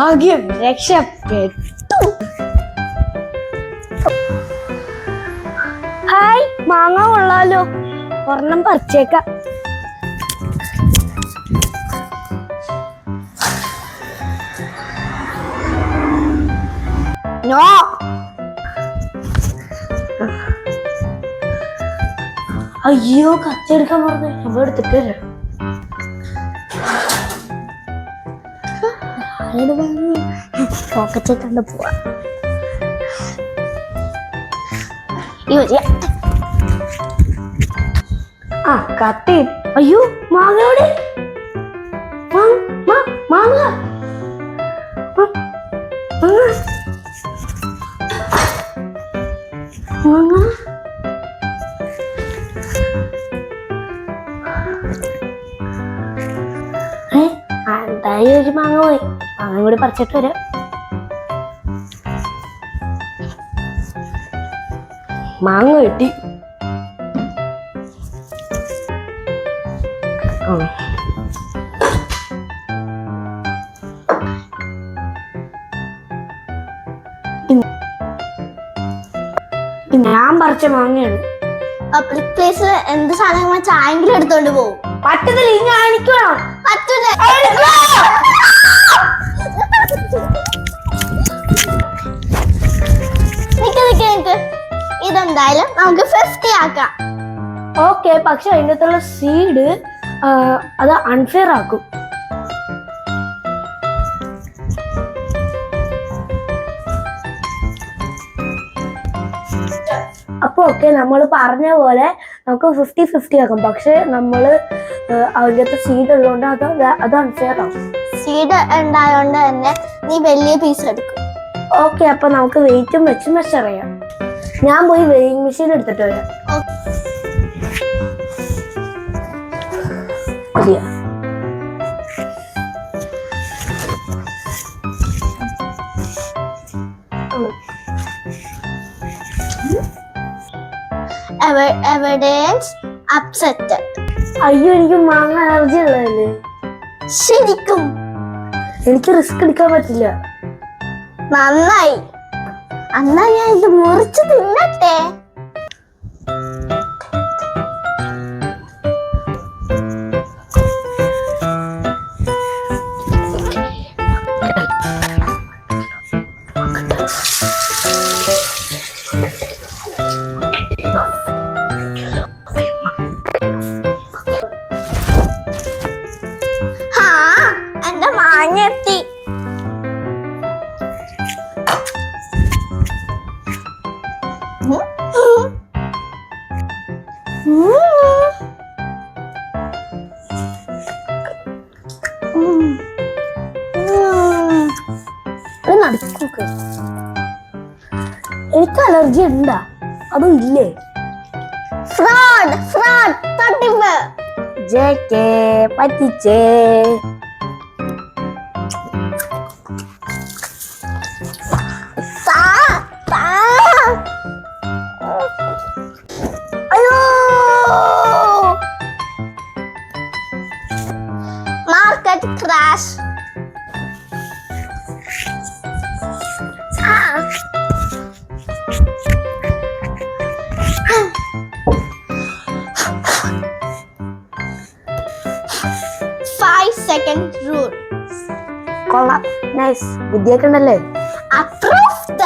ഭാഗ്യം, രക്ഷപ്പെട്ടു. ഹായ്, മാങ്ങ കൊള്ളാലോ, ഒരെണ്ണം പറിച്ചേക്കാം. നോ, അയ്യോ കത്തിയെടുക്കാൻ പറഞ്ഞു. നമ്മൾ എടുത്തിട്ട് വരാം. പോക്കറ്റ് കണ്ട് പോവാ. ആ കത്തി. അയ്യോ മാങ്ങയോടെ മാങ്ങ മാങ്ങ എന്തായാലും ഒരു മാങ്ങ പോയി. മാങ്ങ കൂടി പറിച്ചിട്ട് വരാം. മാങ്ങ കിട്ടി. ഞാൻ പറിച്ച മാങ്ങയാണ്. പബ്ലിക് പ്ലേസിൽ എന്ത് സാധനങ്ങൾ ചായെങ്കിലും എടുത്തോണ്ട് പോകും. പറ്റത്തില്ല, ഈ കാണിക്കണം. പറ്റൂല. നിക്ക് ഇതെന്തായാലും നമുക്ക് 50 ആക്കാം. ഓക്കെ, പക്ഷെ അതിൻ്റെ അകത്തുള്ള സീഡ് അത് അൺഫെയർ ആക്കും. അപ്പൊ ഓക്കെ, നമ്മൾ പറഞ്ഞ പോലെ നമുക്ക് 50-50 ആക്കാം. പക്ഷെ നമ്മള് അതിൻ്റെ സീഡ് ഉള്ളതുകൊണ്ട് അത് അൺഫെയർ ആവും. സീഡ് ഉണ്ടായോണ്ട് തന്നെ നീ വലിയ പീസ് എടുക്കും. ഓക്കെ, അപ്പൊ നമുക്ക് വെയിറ്റും വെച്ച് മെഷർ ചെയ്യാം. ഞാൻ പോയി വെയിങ് മെഷീൻ എടുത്തിട്ട് വരാം. Evidence upset. അയ്യോ, എനിക്ക് മാങ്ങ അലർജി ഉള്ളതല്ലേ. ശരിക്കും എനിക്ക് റിസ്ക് എടുക്കാൻ പറ്റില്ല. നന്നായി, എന്നാ ഞാൻ ഇത് മുറിച്ച് തിന്നട്ടെ. എന്റെ മാങ്ങെത്തി. നടക്കൊക്കെ എനിക്ക് അലർജി ഉണ്ടാ അതും ഇല്ലേ? ഫ്രോഡ് ഫ്രോഡ് തട്ടിപ്പ്. ജെകെ പറ്റിച്ചേ. അയ്യോ, മാർക്കറ്റ് ക്രാഷ്. 5 second rule. കൊള്ളാം, നൈസ്. ബുദ്ധിയൊക്കെ ഉണ്ടല്ലേ? Approved.